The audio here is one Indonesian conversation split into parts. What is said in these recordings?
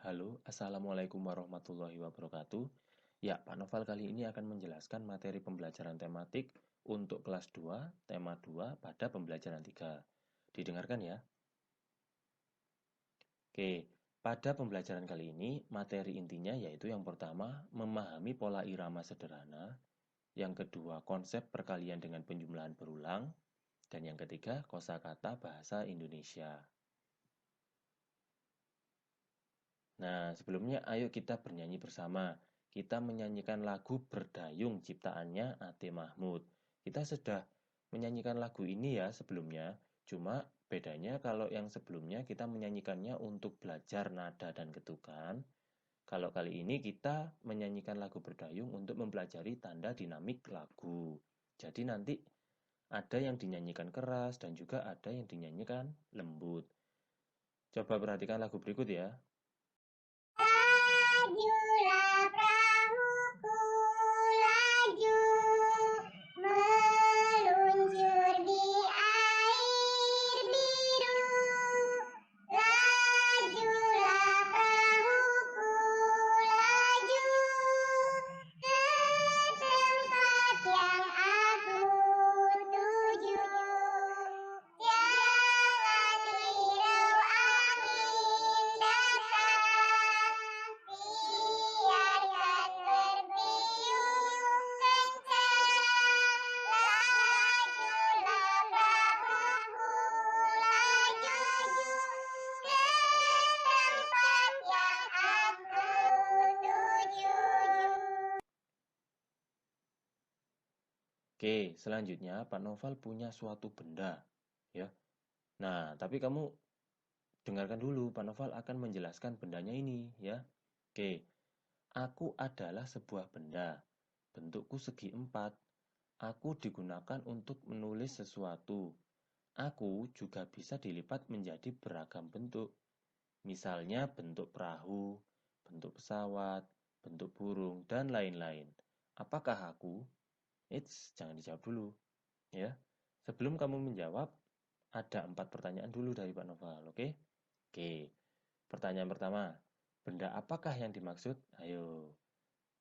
Halo, Assalamualaikum warahmatullahi wabarakatuh. Ya, Pak Noval kali ini akan menjelaskan materi pembelajaran tematik untuk kelas 2, tema 2 pada pembelajaran 3. Didengarkan ya. Oke, pada pembelajaran kali ini, materi intinya yaitu yang pertama, memahami pola irama sederhana, yang kedua, konsep perkalian dengan penjumlahan berulang, dan yang ketiga, kosakata bahasa Indonesia. Nah, sebelumnya ayo kita bernyanyi bersama. Kita menyanyikan lagu Berdayung ciptaannya Ate Mahmud. Kita sudah menyanyikan lagu ini ya sebelumnya. Cuma bedanya kalau yang sebelumnya kita menyanyikannya untuk belajar nada dan ketukan. Kalau kali ini kita menyanyikan lagu Berdayung untuk mempelajari tanda dinamik lagu. Jadi nanti ada yang dinyanyikan keras dan juga ada yang dinyanyikan lembut. Coba perhatikan lagu berikut ya. Lajulah perahuku, laju meluncur di air biru. Lajulah perahuku, laju ke tempat yang aku tuju. Jangan hirau angin datang, biarkan bertiup kencang. Lajulah perahuku, laju ke tempat yang aku tuju. Oke, selanjutnya Pak Noval punya suatu benda, ya. Nah, tapi kamu dengarkan dulu, Pak Noval akan menjelaskan bendanya ini, ya. Oke, aku adalah sebuah benda. Bentukku segi empat. Aku digunakan untuk menulis sesuatu. Aku juga bisa dilipat menjadi beragam bentuk. Misalnya bentuk perahu, bentuk pesawat, bentuk burung, dan lain-lain. Apakah aku? Jangan dijawab dulu, ya. Sebelum kamu menjawab, ada 4 pertanyaan dulu dari Pak Noval, oke? Oke, pertanyaan pertama, benda apakah yang dimaksud? Ayo,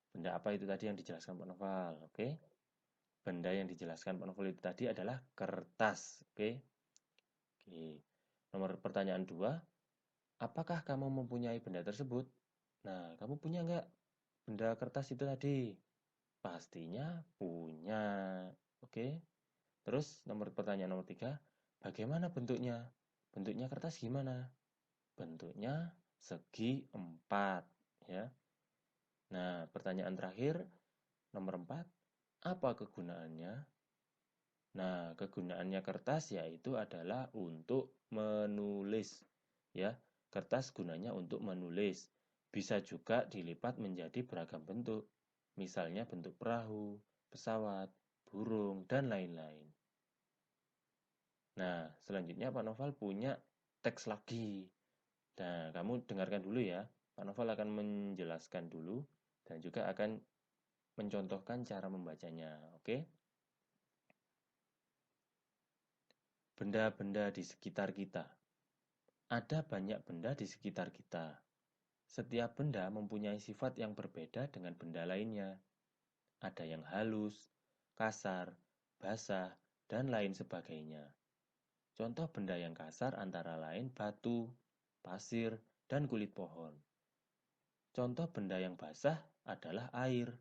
benda apa itu tadi yang dijelaskan Pak Noval, oke? Benda yang dijelaskan Pak Noval itu tadi adalah kertas, oke? Oke, nomor pertanyaan 2, apakah kamu mempunyai benda tersebut? Nah, kamu punya nggak benda kertas itu tadi? Pastinya punya, oke? Terus pertanyaan nomor 3, bagaimana bentuknya? Bentuknya kertas gimana? Bentuknya segi empat, ya. Nah, pertanyaan terakhir, nomor 4, apa kegunaannya? Nah, kegunaannya kertas yaitu adalah untuk menulis, ya. Kertas gunanya untuk menulis. Bisa juga dilipat menjadi beragam bentuk. Misalnya bentuk perahu, pesawat, burung, dan lain-lain. Nah, selanjutnya Pak Noval punya teks lagi. Nah, kamu dengarkan dulu ya. Pak Noval akan menjelaskan dulu dan juga akan mencontohkan cara membacanya. Oke? Benda-benda di sekitar kita. Ada banyak benda di sekitar kita. Setiap benda mempunyai sifat yang berbeda dengan benda lainnya. Ada yang halus, kasar, basah, dan lain sebagainya. Contoh benda yang kasar antara lain batu, pasir, dan kulit pohon. Contoh benda yang basah adalah air.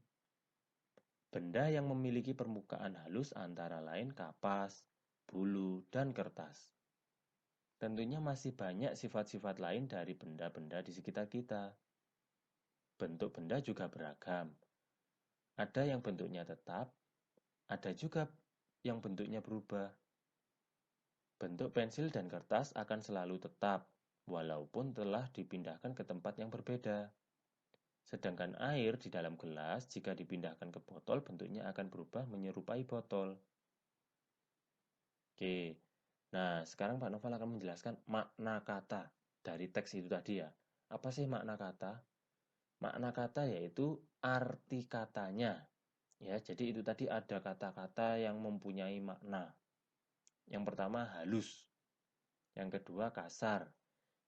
Benda yang memiliki permukaan halus antara lain kapas, bulu, dan kertas. Tentunya masih banyak sifat-sifat lain dari benda-benda di sekitar kita. Bentuk benda juga beragam. Ada yang bentuknya tetap, ada juga yang bentuknya berubah. Bentuk pensil dan kertas akan selalu tetap, walaupun telah dipindahkan ke tempat yang berbeda. Sedangkan air di dalam gelas jika dipindahkan ke botol bentuknya akan berubah menyerupai botol. Oke, nah sekarang Pak Novel akan menjelaskan makna kata dari teks itu tadi ya. Apa sih makna kata? Makna kata yaitu arti katanya. Ya, jadi itu tadi ada kata-kata yang mempunyai makna. Yang pertama halus, yang kedua kasar,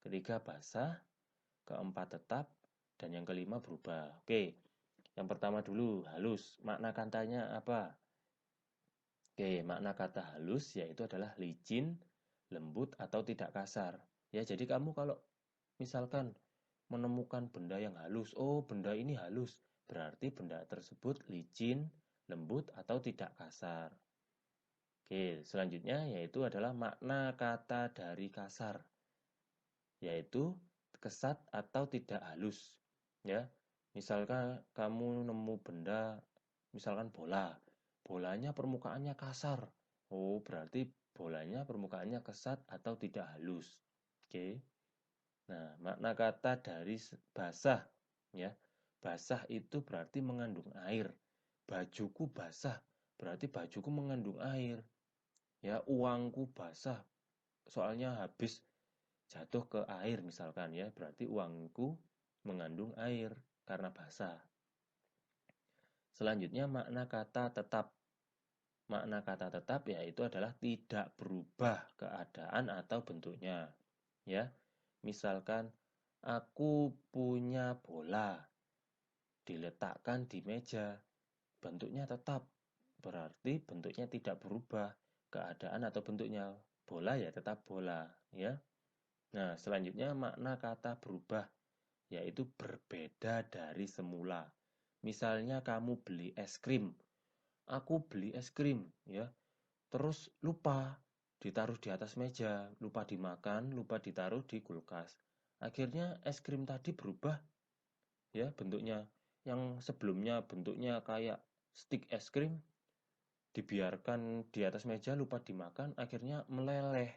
ketiga basah, keempat tetap, dan yang kelima berubah. Oke, yang pertama dulu, halus. Makna katanya apa? Oke, makna kata halus yaitu adalah licin, lembut, atau tidak kasar. Ya, jadi kamu kalau misalkan menemukan benda yang halus, oh benda ini halus, berarti benda tersebut licin, lembut, atau tidak kasar. Oke, selanjutnya yaitu adalah makna kata dari kasar, yaitu kesat atau tidak halus. Ya, misalkan kamu nemu benda, misalkan bola, bolanya permukaannya kasar. Oh, berarti bolanya permukaannya kesat atau tidak halus. Oke. Nah, makna kata dari basah, ya. Basah itu berarti mengandung air. Bajuku basah, berarti bajuku mengandung air. Ya, uangku basah, soalnya habis jatuh ke air misalkan ya, berarti uangku mengandung air karena basah. Selanjutnya makna kata tetap. Makna kata tetap yaitu adalah tidak berubah keadaan atau bentuknya. Ya, misalkan aku punya bola diletakkan di meja, bentuknya tetap, berarti bentuknya tidak berubah keadaan atau bentuknya. Bola ya tetap bola, ya. Nah, selanjutnya makna kata berubah yaitu berbeda dari semula. Misalnya kamu beli es krim, aku beli es krim, ya. Terus lupa ditaruh di atas meja, lupa dimakan, lupa ditaruh di kulkas. Akhirnya es krim tadi berubah ya bentuknya. Yang sebelumnya bentuknya kayak stick es krim dibiarkan di atas meja lupa dimakan, akhirnya meleleh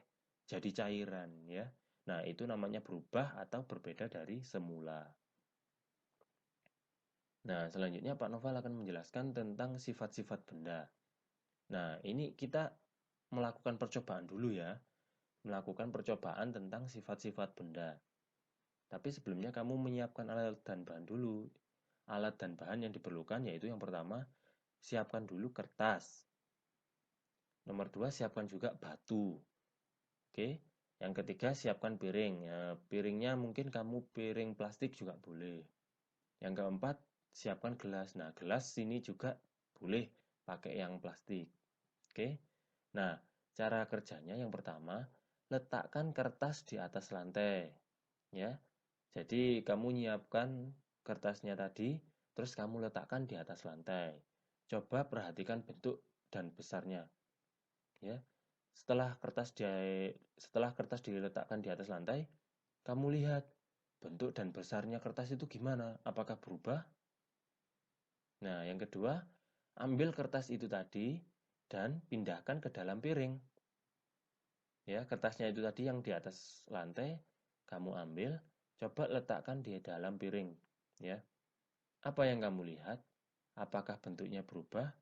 jadi cairan ya. Nah, itu namanya berubah atau berbeda dari semula. Nah, selanjutnya Pak Noval akan menjelaskan tentang sifat-sifat benda. Nah, ini kita melakukan percobaan dulu ya. Melakukan percobaan tentang sifat-sifat benda. Tapi sebelumnya kamu menyiapkan alat dan bahan dulu. Alat dan bahan yang diperlukan yaitu yang pertama, siapkan dulu kertas. Nomor 2, siapkan juga batu. Oke. Yang ketiga, siapkan piring. Ya, piringnya mungkin kamu piring plastik juga boleh. Yang keempat, siapkan gelas. Nah, gelas sini juga boleh pakai yang plastik. Oke. Nah, cara kerjanya yang pertama, letakkan kertas di atas lantai. Ya. Jadi, kamu nyiapkan kertasnya tadi, terus kamu letakkan di atas lantai. Coba perhatikan bentuk dan besarnya. Ya. Setelah kertas diletakkan di atas lantai, kamu lihat bentuk dan besarnya kertas itu gimana? Apakah berubah? Nah, yang kedua, ambil kertas itu tadi dan pindahkan ke dalam piring. Ya, kertasnya itu tadi yang di atas lantai, kamu ambil, coba letakkan di dalam piring. Ya, apa yang kamu lihat? Apakah bentuknya berubah?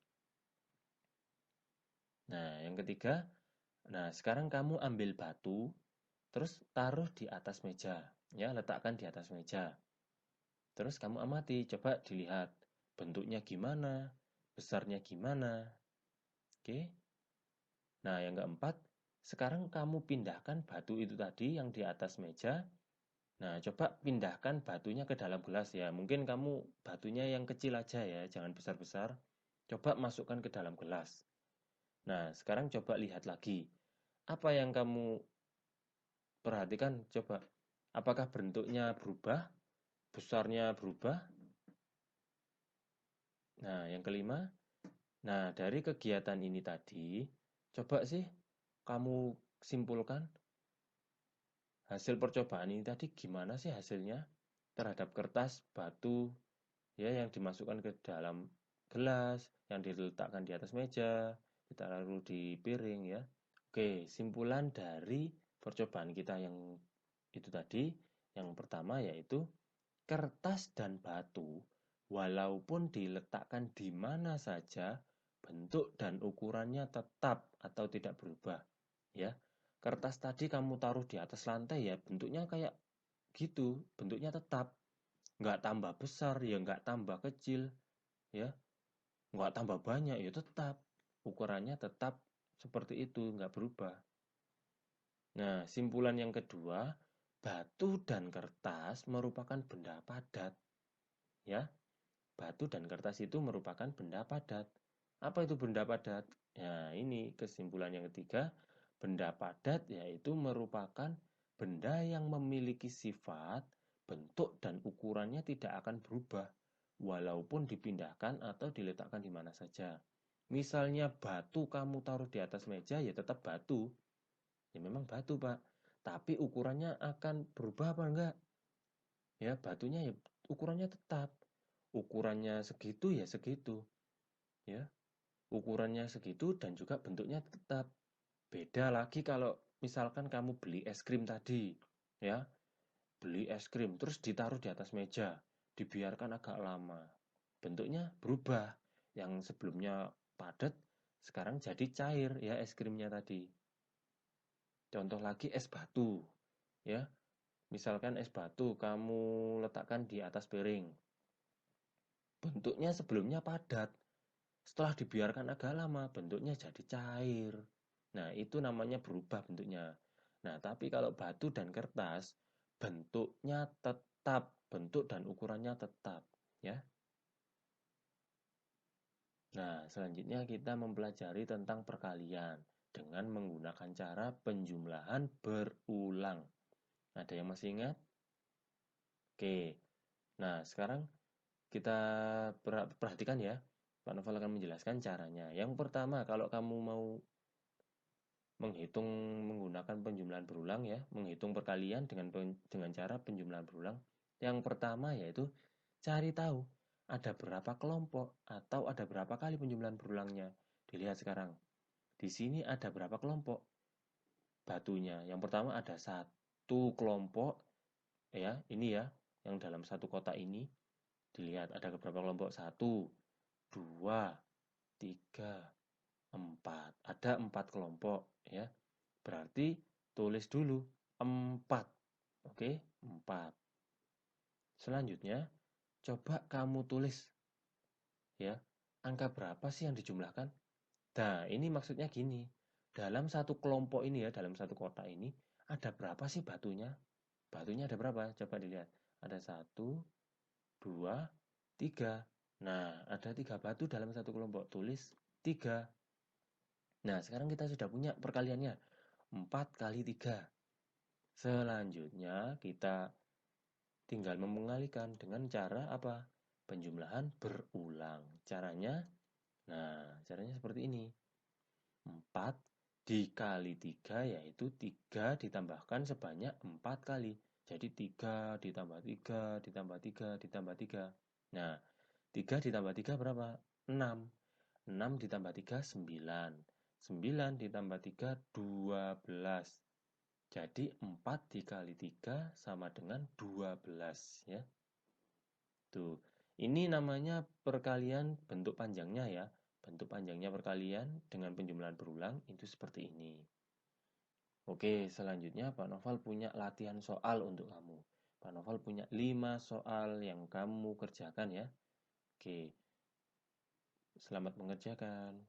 Nah, yang ketiga, nah sekarang kamu ambil batu, terus taruh di atas meja. Ya, letakkan di atas meja. Terus kamu amati, coba dilihat bentuknya gimana, besarnya gimana. Oke. Nah, yang keempat, sekarang kamu pindahkan batu itu tadi yang di atas meja. Nah, coba pindahkan batunya ke dalam gelas ya. Mungkin kamu batunya yang kecil aja ya, jangan besar-besar. Coba masukkan ke dalam gelas. Nah, sekarang coba lihat lagi. Apa yang kamu perhatikan? Coba. Apakah bentuknya berubah? Besarnya berubah? Nah, yang kelima, nah dari kegiatan ini tadi, coba sih kamu simpulkan hasil percobaan ini tadi gimana sih hasilnya terhadap kertas, batu, ya yang dimasukkan ke dalam gelas, yang diletakkan di atas meja, ditaruh di piring ya. Oke, simpulan dari percobaan kita yang itu tadi, yang pertama yaitu kertas dan batu, walaupun diletakkan di mana saja, bentuk dan ukurannya tetap atau tidak berubah. Ya, kertas tadi kamu taruh di atas lantai ya, bentuknya kayak gitu, bentuknya tetap, nggak tambah besar ya, nggak tambah kecil, ya, nggak tambah banyak ya tetap, ukurannya tetap seperti itu, nggak berubah. Nah, simpulan yang kedua, Batu dan kertas merupakan benda padat, ya. Batu dan kertas itu merupakan benda padat. Apa itu benda padat? Ya, ini kesimpulan yang ketiga. Benda padat yaitu merupakan benda yang memiliki sifat, bentuk, dan ukurannya tidak akan berubah, walaupun dipindahkan atau diletakkan di mana saja. Misalnya batu kamu taruh di atas meja, ya tetap batu. Ya memang batu, Pak. Tapi ukurannya akan berubah apa enggak? Ya, batunya ya ukurannya tetap. Ukurannya segitu ya segitu, ya. Ukurannya segitu dan juga bentuknya tetap. Beda lagi kalau misalkan kamu beli es krim tadi, ya. Beli es krim terus ditaruh di atas meja, dibiarkan agak lama. Bentuknya berubah. Yang sebelumnya padat sekarang jadi cair ya es krimnya tadi. Contoh lagi es batu, ya. Misalkan es batu kamu letakkan di atas piring. Bentuknya sebelumnya padat, setelah dibiarkan agak lama, bentuknya jadi cair. Nah, itu namanya berubah bentuknya. Nah, tapi kalau batu dan kertas, bentuknya tetap, bentuk dan ukurannya tetap, ya. Nah, selanjutnya kita mempelajari tentang perkalian dengan menggunakan cara penjumlahan berulang. Ada yang masih ingat? Oke. Nah, sekarang kita perhatikan ya. Pak Novel akan menjelaskan caranya. Yang pertama, kalau kamu mau menghitung menggunakan penjumlahan berulang ya, menghitung perkalian dengan cara penjumlahan berulang. Yang pertama yaitu cari tahu ada berapa kelompok atau ada berapa kali penjumlahan berulangnya. Dilihat sekarang. Di sini ada berapa kelompok batunya. Yang pertama ada satu kelompok ya, ini ya, yang dalam satu kotak ini. Dilihat ada beberapa kelompok. Satu, dua, tiga, empat. Ada 4 kelompok ya. Berarti tulis dulu 4. Oke, 4. Selanjutnya, coba kamu tulis ya. Angka berapa sih yang dijumlahkan? Nah, ini maksudnya gini. Dalam satu kelompok ini ya, dalam satu kotak ini, ada berapa sih batunya? Batunya ada berapa? Coba dilihat. Ada 1, 2, 3. Nah, ada 3 batu dalam satu kelompok. Tulis 3. Nah, sekarang kita sudah punya perkaliannya. 4 kali 3. Selanjutnya kita tinggal mengalihkan dengan cara apa? Penjumlahan berulang. Caranya seperti ini. 4 dikali 3 yaitu 3 ditambahkan sebanyak 4 kali. Jadi 3 ditambah 3 ditambah 3 ditambah 3. Nah, 3 ditambah 3 berapa? 6. 6 ditambah 3 9. 9 ditambah 3 12. Jadi 4 dikali 3 sama dengan 12 ya. Tuh. Ini namanya perkalian bentuk panjangnya ya. Bentuk panjangnya perkalian dengan penjumlahan berulang itu seperti ini. Oke, selanjutnya Pak Noval punya latihan soal untuk kamu. Pak Noval punya 5 soal yang kamu kerjakan ya. Oke. Selamat mengerjakan.